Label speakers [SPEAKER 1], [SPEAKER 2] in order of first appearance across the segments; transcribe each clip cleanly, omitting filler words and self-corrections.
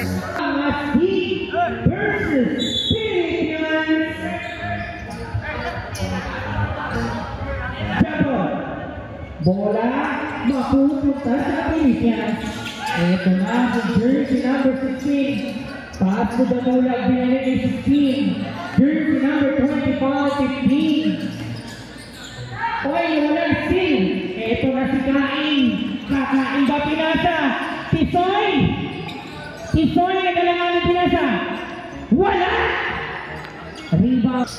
[SPEAKER 1] Masjid versus Philippines. Double. Bola mapupunta sa Philippines. Ito na ang jersey number 16. Pass to the bola, binalik ni 16. Jersey number 25, 15. Oy, wala steal. Ito na si Kain. Kakain ba pinasa? Tisoy! Tisoy na kailangan ng pinasa. Wala! Rebound.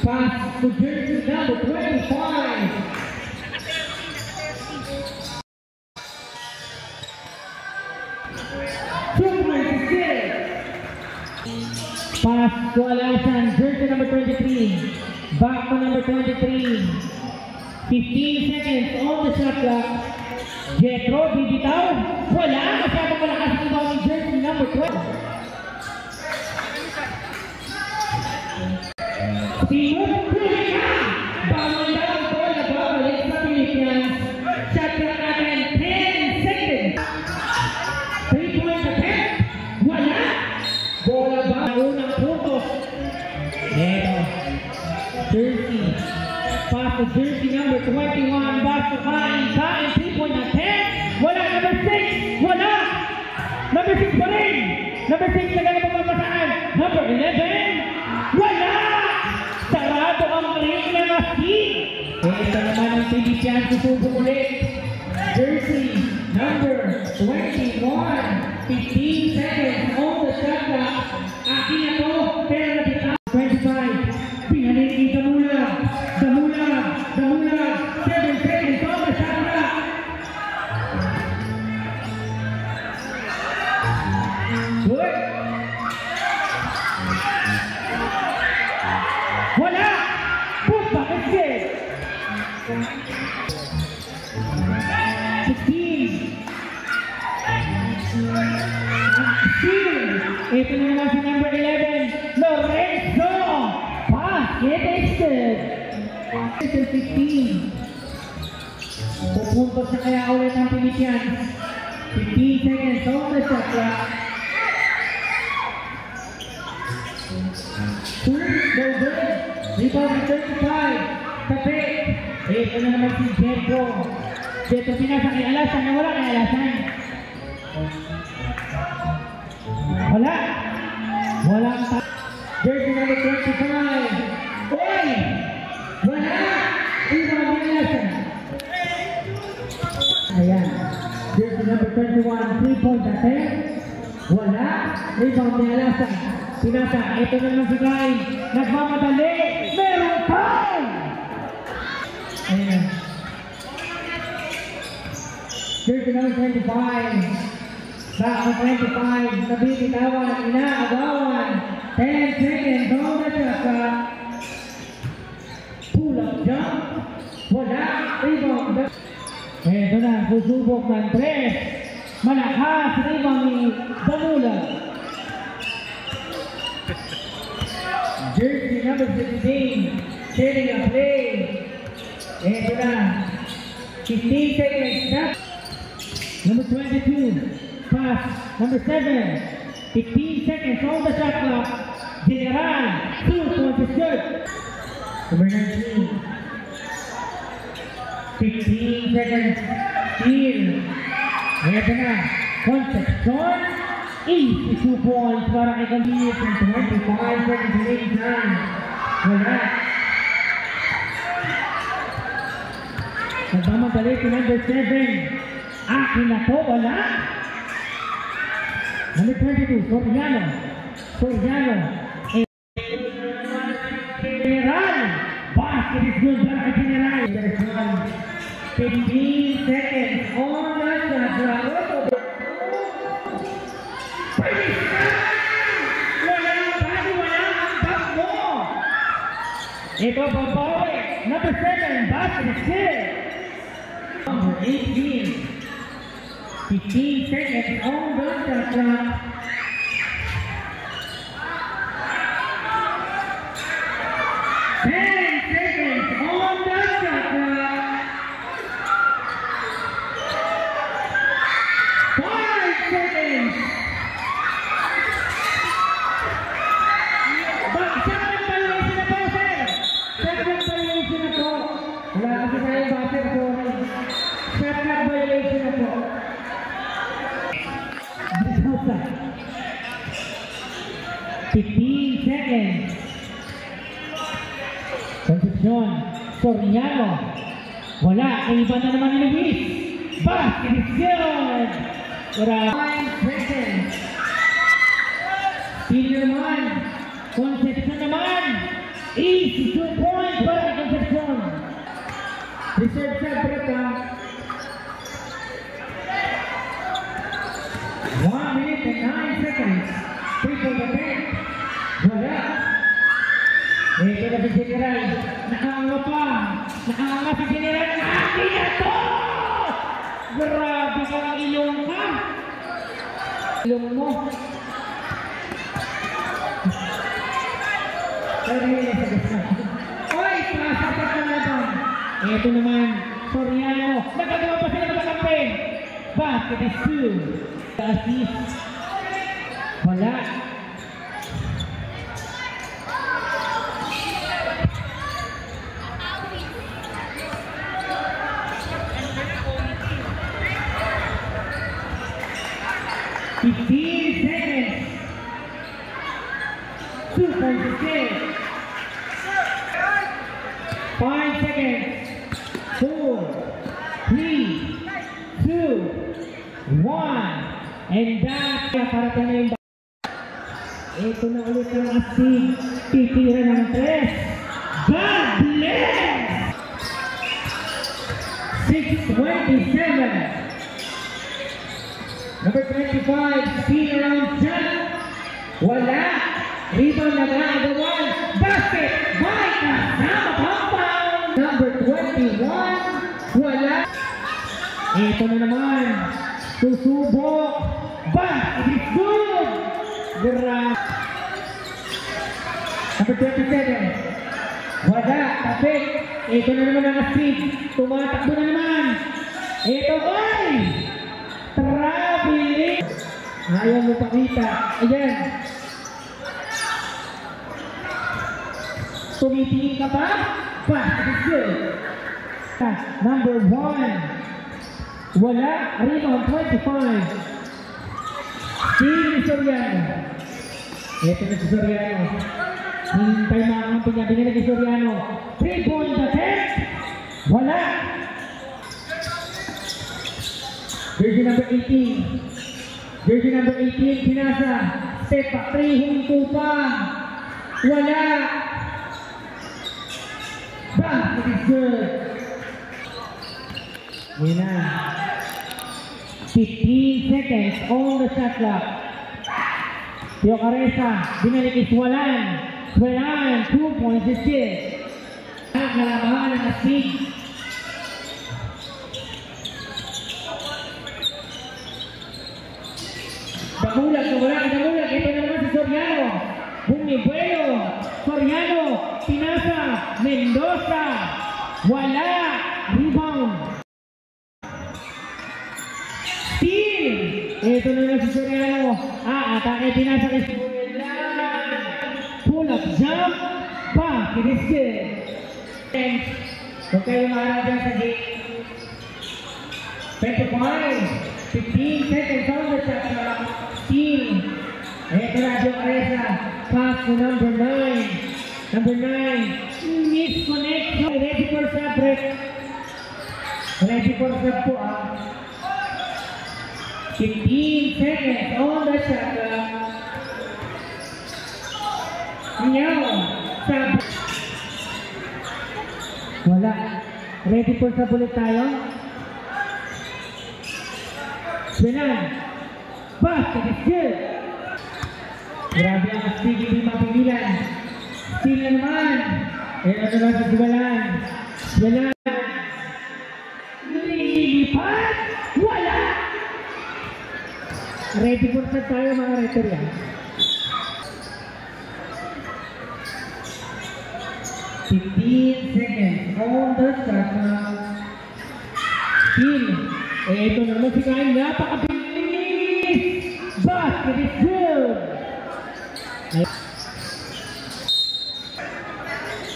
[SPEAKER 1] Pass to jersey number 25. Pass to Alasan, jersey number 23. Back to number 23. 15 seconds on the shot clock. Jetro, bibitaw. Wala, masyadong malakas ang ibang ng jersey number 12. Timur Kulika. Bawal daw ang bola, babalik sa Philippines. Shot clock natin, 10 seconds. 3-point attempt. Wala. Bola ba? Unang puntos. Eto. Jersey. Pass to jersey number 21. Back to Kain. Kain. 3-point attempt. Wala. Number 6. Wala. Number 6 pa rin. Number 6 na gano'n pagpapasaan. Number 11. Wala. Sarado ang ring na Masjid. Ito naman ang Philippines. Susubok ulit. Jersey number 21. 15 seconds on the shot clock. Akin na to, pero nabitaw. 25. Pinalik ni Damulag. Damulag. Damulag. 7 seconds on the shot clock. Good. Wala. Put back and get. 16. Ito na naman si number 11, Lorenzo. Pass, get extended. 15. Pupuntos na kaya ulit ang Philippines. 15 seconds on the shot clock. No good. Rebound 35. Tabi. Ito na naman si Jetro. Jetro pinasa kay Alasan na wala kay Alasan. Wala. Wala ang jersey number 25. Oy! Wala! Rebound ni Alasan. Ayan. Jersey number 21. 3-point attempt. Wala. Rebound ni Alasan. Pinasa. Ito na naman si Kai. Nagmamadali. Meron time! Ayan. Jersey number 25. Back to 25. Nabibitawan. Inaagawan. 10 seconds on the shot clock. Pull up jump. Wala. Rebound. Ito na. Susubok ng 3. Malakas. Rebound ni Damulag. Jersey number 16. Setting a play. Ito na. 15 seconds. Number 22. Pass. Number 7. 15 seconds on the shot clock. General. 2 points is good. Number 19. 15 seconds. Steal. Ito na. Concepcion. Easy 2 points para kay Gambit. 25 seconds remaining time. Wala. Nagmamadali si number 7. Akin na to, wala. Number 22, Soriano. Soriano. General. Basket is good para kay General. 15 seconds on the shot clock. Wala ang body, wala ang back mo. Ito, babawi. Number 7, basket is good. Number 18. 15 seconds on the shot clock. 10 seconds on the shot clock. 5 seconds. basket po. Shot clock violation na po. Bisausa. 15 seconds. Concepcion. Soriano. Wala. Iba na naman ni Luis. Basket is good. 5 seconds. Steal naman. Concepcion naman. Easy 2 points para Concepcion. Reserve sa Breta. 1 minute and 9 seconds. Triple the pen. Wala. Ito na si General. Nakaanga pa. Nakaanga si General. Akin na to! Grabe ka ang ilong ka. Ilong mo. Oy, pasapat na naman. Ito naman, Soriano. Nagagawa pa sila nakakampi. Basket is 2. Assist. Wala. Fifteen seconds. 2.6. 5 seconds. 4, 3, 2, 1. And that para tayo yung ito na ulit ang astig. Titira ng 3. God bless! 6:27. Number 25, spin around shot. Wala. Rebound na agawan. Basket by kasama compound. Number 21, wala. Ito na naman. Susubok. Basket is good. Grab. Number 27, wala. Tapik. Ito na naman ang astig. Tumatakbo na naman. Ito ay traveling. Ayaw mo pakita. Ayan. Tumitingin ka pa? Basket is good. Number 1. Wala. Rebound 25. Si Soriano. Ito na si Soriano. Hintay mga pinabinila ni Soriano. 3-point attempt. Wala. Jersey number 18. Jersey number 18. Pinasa. Step back 3. Hunto pa. Wala. Basket is good. Yun na. 15 seconds on the shot clock. Tio Caresa. Binalik is Walan. Walan. 2 points is good. Nalabahan ang astig. Damulag na wala. Damulag. Ito na naman si Soriano. Bumibuelo. Soriano. Pinasa. Mendoza. Wala. Rebound. Steal. Ito na naman si Soriano. Atake. Pinasa kay Soriano. Pull up jump. Basket is good. Huwag kayo maharap dyan sa gate. 25. 15 seconds on the shot clock. Steal. Ito na Tio Caresa. Pass to number 9. Number 9. Misconnection. Ready for sub break. Ready for sub po 15 seconds on the shot clock. Ngayon. Sub. Wala. Ready for sub ulit tayo. Benan. Basket is good. Grabe ang astig, hindi mapigilan. Steal na naman. Ito na sa Sibalan. Sibalan. Lilipat. Wala. Ready for set tayo mga retor yan. 15 seconds on the shot clock. Steal. Ito na naman si Kain. Napakabilis. Basket is good.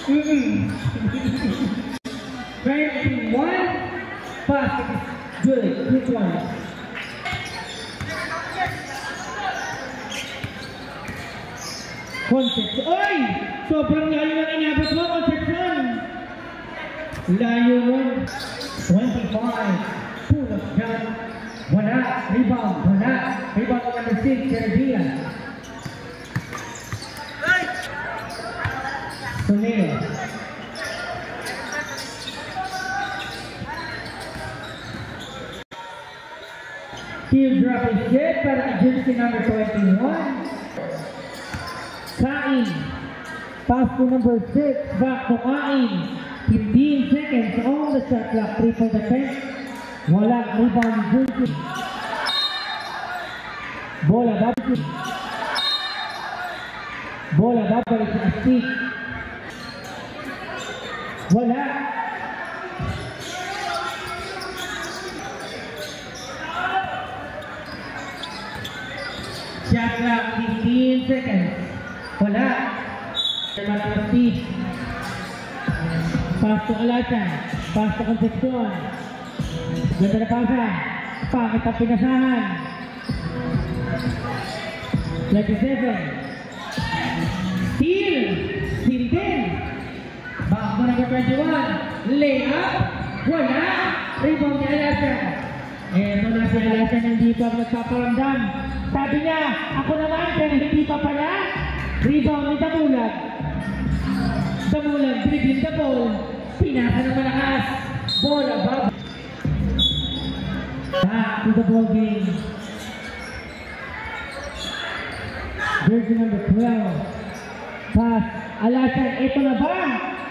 [SPEAKER 1] 21 Basket is good. 3 points. Conception. Oy! Sobrang layo ng inabot mo, Conception. Layo nun. 25. Pull-up shot. Wala. Rebound. Wala. Rebound number 6. Serbia. Solero. Teardrop is good para jersey number 21. Kain. Pass to number 6. Back to Kain. 15 seconds on the shot clock. 3 for the bench. Wala. Rebound jersey. Bola babalik. Bola babalik sa stick. Wala. Shot clock 15 seconds. Wala. Pass to Alasan. Pass to Concepcion. Ganda na pasa. Pangit ang pinasahan. 27. Steal. Steal din. Back mo number 21. Layup. Wala. Rebound ni Alasan. Eto na si Alasan hindi pa magpaparamdam. Sabi niya, ako naman pero hindi pa pala. Rebound ni Damulag. Damulag, dribbling the ball. Pinasa ng malakas. Bola, bab. Back to the ball game. Jersey number 12. Pass. Alasan, ito na ba?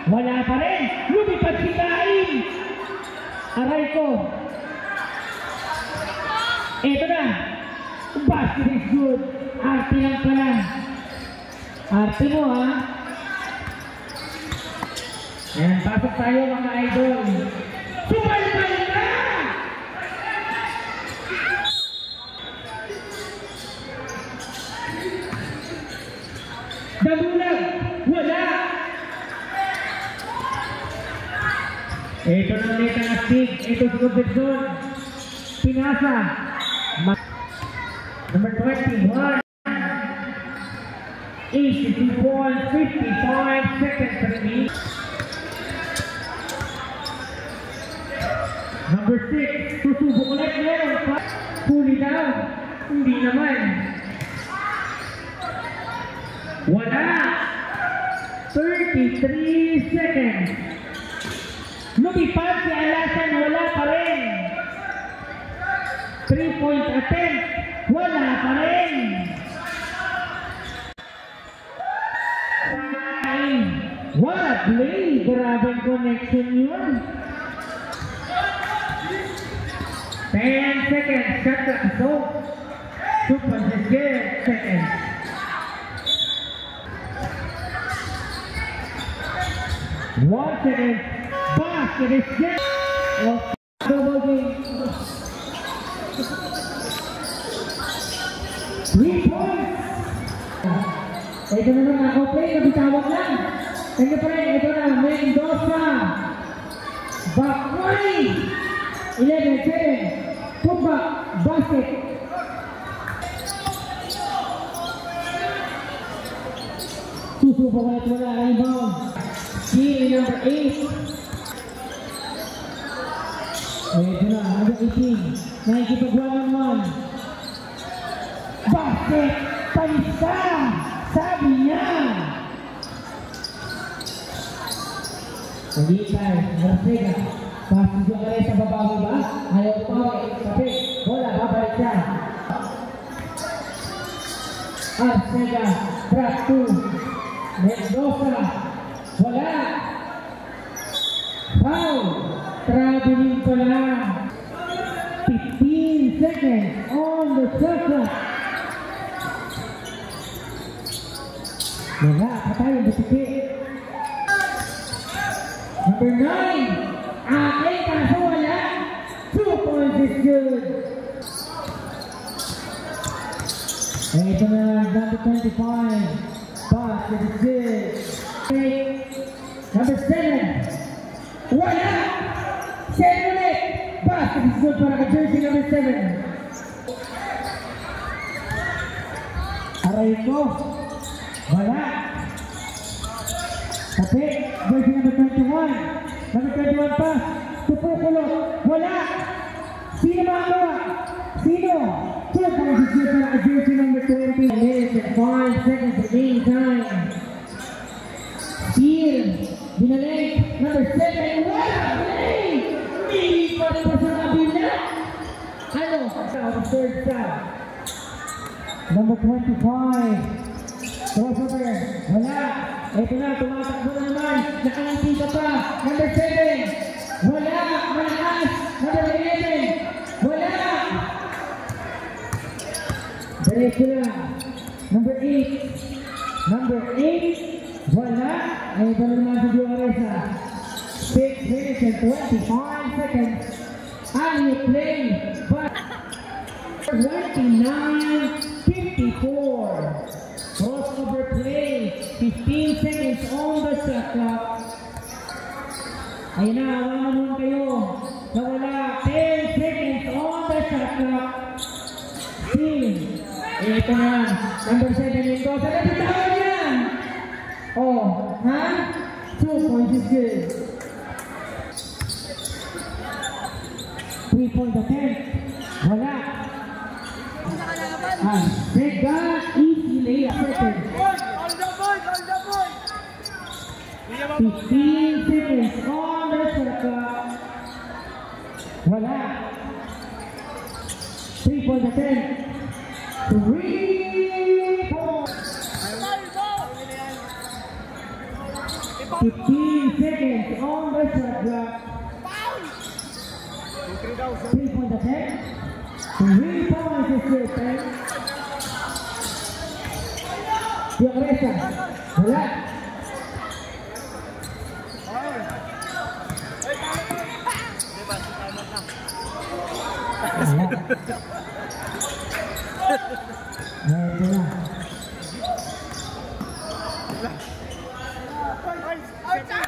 [SPEAKER 1] Wala pa rin. Lumipad si Kain. Aray ko. Ito na. Basket is good. Arte lang pala. Arte mo ha. Ayan, pasok tayo mga idol. Sumalbal na! Damulag! Wala! Ito na ulit ang astig. Ito si Concepcion. Pinasa. Number 21. 82 points, 55 seconds for me. Number 6. Susubok ulit meron. Huli daw. Hindi naman. Wala. 33 seconds. Lumipad si Alasan. Wala pa rin. 3-point attempt. Wala pa rin. What a play! Grabing connection yun. 10 seconds. Shot clock. So, 2 points is good. Seconds. One second. Basket is good. Double game. 3 points. Ito na naman ako play. Nabitawag lang. Ito pa rin. Ito na. Mendoza. Bakway. 11-7. Pumba. Basket. Susubo ko na ito wala. Rebound. Steal number 8. Ito na. Number 18. Nakikipag 1-on-1. Basket. Palista. Sabi niya. Pagitay. Arcega. Pasok ko kayo sa babaw ba? Ayaw ko tapi bola babalik siya. Arcega. Trap 2. Mendoza. Wala. Foul. Traveling pa lang. 15 seconds on the shot. Wala, patay ang butiki. Number 9. Aking kaso wala. 2 points is good. Ito na, number 25. Basket is good. Number 7. Wala. 7 ulit. Basket is good para ka jersey number 7. Aray ko. Wala. Tapi, jersey number 21. Number 21 pa. Tupukulot. Wala. Sino makagawa? Sino? 2 points is good para ka jersey number 20. Minutes and 5 seconds remaining time. Steal. Binalik. Number 7. Wala. Hindi pa rin sa kabila. Ano? Sa third side. Number 25. Crossover. Wala. Ito na. Tumatakbo na naman. Nakangiti ka pa. Number 7. Wala. Malakas. Number 11. Wala. Diretso lang. Number 8. Number 8. Wala. Ay, ito naman sa Dioresa. 6 minutes and 25 seconds. And you play. But 29-54. Crossover play. 15 seconds on the shot clock. Ayun na, wala naman kayo. Nawala. 10 seconds on the shot clock. Steal. Ito na. Number 7 yung to. Sa nabitawan yan. Oh, ha? 2 points is good. 3-point attempt. Wala. Sega, easy layup. Second. 15 seconds on the shot clock. Wala. 3-point attempt. 3 points. 15 seconds on the shot clock. 3-point attempt. 3 points is good. Dioresa. Wala. Ito na.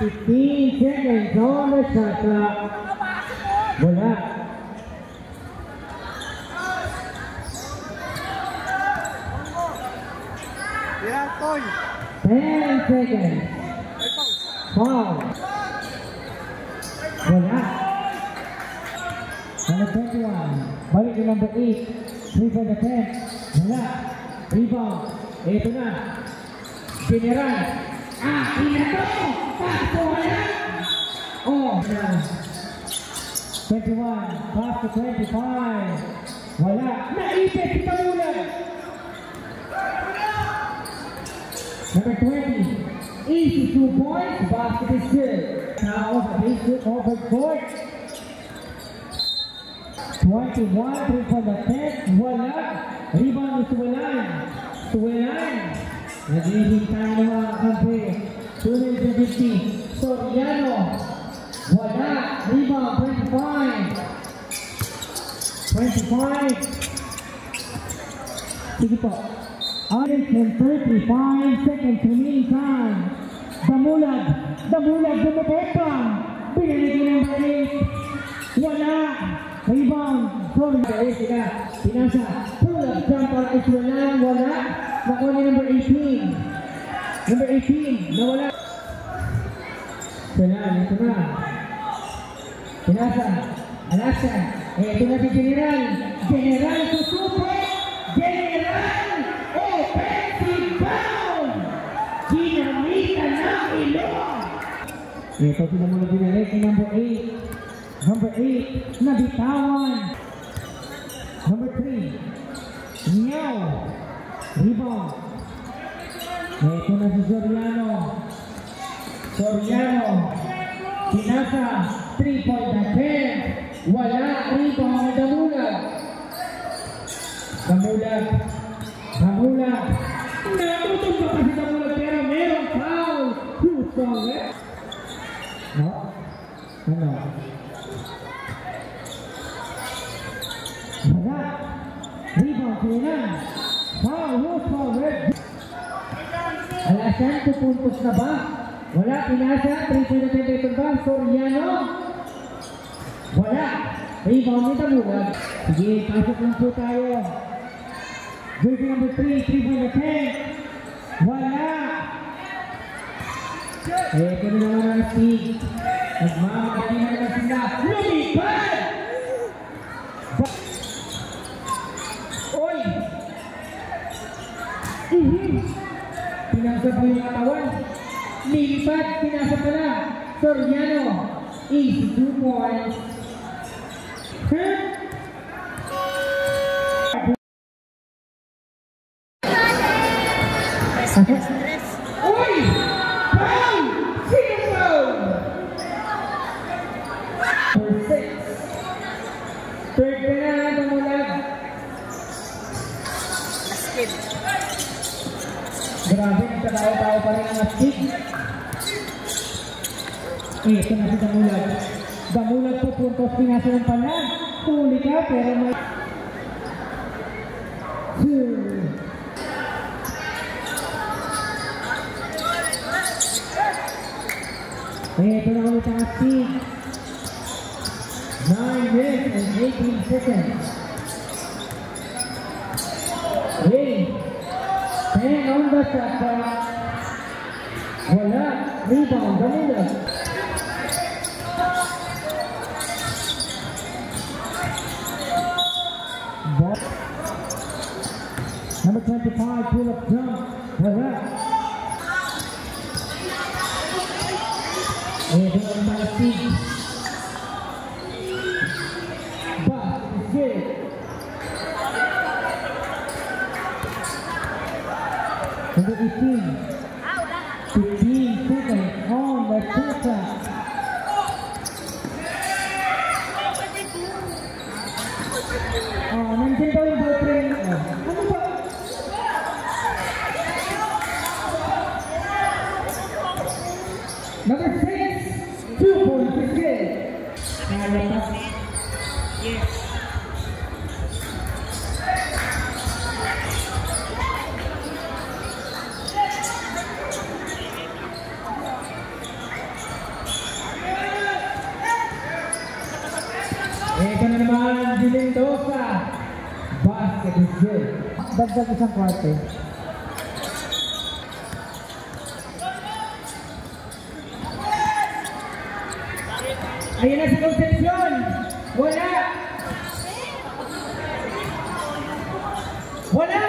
[SPEAKER 1] 15 seconds on the shot clock. Wala.
[SPEAKER 2] Yeah, Toy.
[SPEAKER 1] 10 seconds. Foul. Wala. Number 21. Balik ke number 8. 3-point attempt. Wala. Rebound. Ito na. General. Ina to. Paso wala. Oh. 21. Pass to 25. Wala. Naipit si Pamulan. Number 20. Easy 2 points. Basket is good. Now off the base over court. 21. 3-point attempt. Wala. Rebound ni Suwelan. Suwelan. Naghihintay ng mga kampi. 250. Soriano. Wala. Rebound. 25. 25. Sige po. 135 seconds remaining time. Damulag. Damulag. Dumapetang. Pinalagay ng balik. Wala. Rebound. Sorry. Balik sila. Pinasa. Pull-up jump para Israelan. Wala. Nakuha ni number 18. Number 18. Nawala. Israelan. Ito na. Pinasa. Alasan. Ito na si General. General susupo. General. Offensive foul! Ginamita ng ilong! Ito sila muna binalik ni number 8. Number 8, nabitawan. Number 3, Niao. Rebound. Ito na si Soriano. Soriano. Pinasa. 3-point attempt. Wala. Rebound. Damulag. Damulag. Damulag. Natutong pa kasi Damulag pero merong foul. Houston, eh? No? Ano? Wala. Rebound sila. Foul. Houston, red. Alasan, 2 puntos na ba? Wala. Pinasa. 3-point attempt ito ba? Soriano. Wala. Rebound ni Damulag. Sige, pasok lang po tayo. Jersey number 3, 3-point attempt. Wala. Ito na naman ang Steve. Nagmamakati na naman sila. Lumipad! Oy! Pinasa po yung katawan. Nilipad, pinasa pala. Soriano is 2 points. Uy! Foul! Sino foul? For 6. Third ka na, Damulag. Grabe, nagkatawa-tawa pa rin ang astig. Ito na si Damulag. Damulag po puntos, pinasa ng pala. Huli ka, pero may... Ito na ulit ang astig. 9 minutes and 18 seconds. Hey! 10 on the shot clock. Wala. Rebound, Damulag. Number 25, pull-up jump. Wala. Ito na ang mga Steve. Basket. Number 18. 15 seconds on the shot clock. Nandiyan daw yung boyfriend. Ano ba? Number 6, 2 points again. Yes. Ito na naman, Dilindosa. Basket is good. Dagdag isang kwarte. Ayan na si Concepcion. Wala. Wala.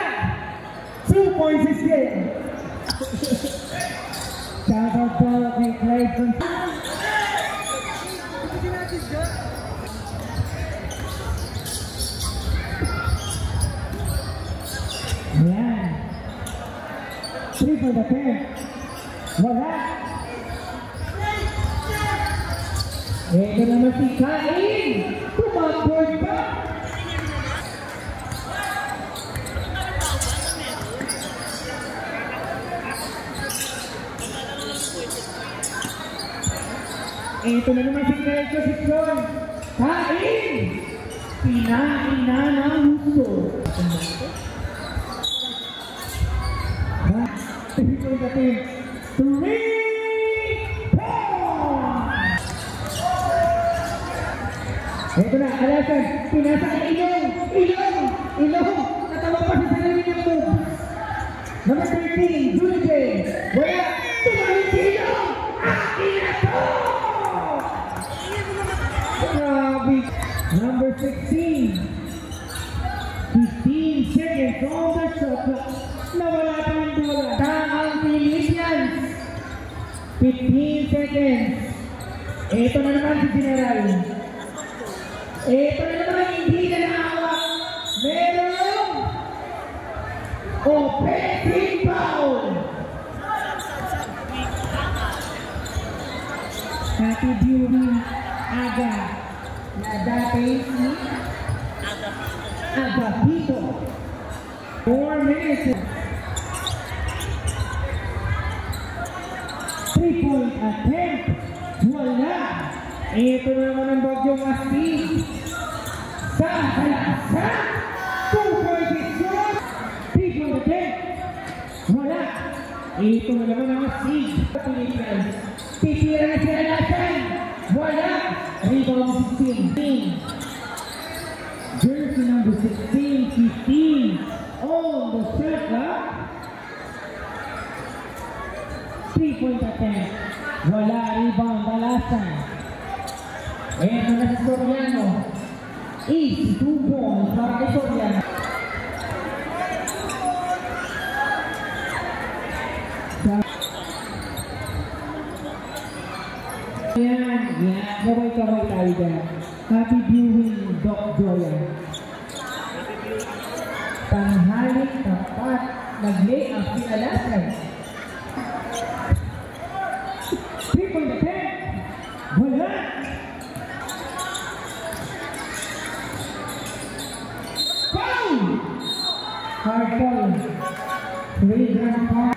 [SPEAKER 1] 2 points is good. Shout out po kay Clyde Concepcion. Ayan. 3 for the pair. Wala. Ito naman si Kain! Tumagboard pa! Ito na naman si Kain Concepcion! Kain! Pinain na ng gusto! Ito na natin 3 Ito na, alasan, pinasa ka ilong, natawa pa sa sarili ng move. Number 13, Julie J. Wala, tumalik si ilong, akin na to! Grabe. Number 16, 15 seconds on the shot clock. Nawala pa ng bola. Ang Philippines, 15 seconds. Ito na naman si General. Ito na naman hindi na nakawak. Merong offensive foul. Happy viewing Aga na dati si Agapito. 4 minutes. 3-point attempt. Wala. Ito na naman ang bagyong astig. Sa 2-point shot. 3-point attempt. Wala. Ito na naman ang astig. Titira na sila natin. Wala. Rebound 16. Jersey number 16, 15 on the shot clock. 3-point attempt. Wala, rebound, Dalasan. Ayan na si Soriano. Easy 2 points para kay Soriano. Yan, kaway-kaway tayo dyan. Happy viewing, Doc Joya. Tanghalik, tapat, nag-lay ang si Alasan. 3-point attempt. Wala. Foul! Hard foul. 3-gun foul.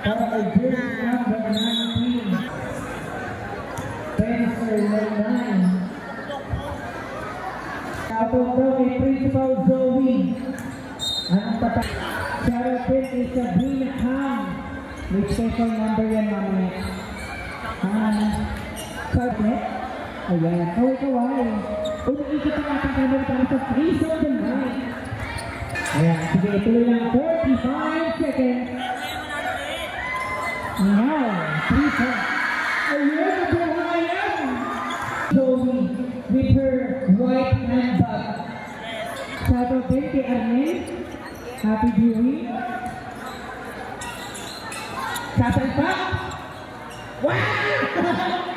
[SPEAKER 1] Para kay jersey number 19. Spencer Lernan. Tapos daw kay Principal Zoe. Anong tatak? Shoutout din kay Sabrina Kang. May special number yan mamaya. Sarnet. Ayan, kaway-kaway. Unaikot ang ating camera para sa freeze of the night. Ayan, sige, tuloy lang. 45 seconds. Now, 3 points. Ayan, nabuhayan. Zoe with her white handbag. Shoutout din kay Arnel. Happy viewing. Shoutout pa. Wow!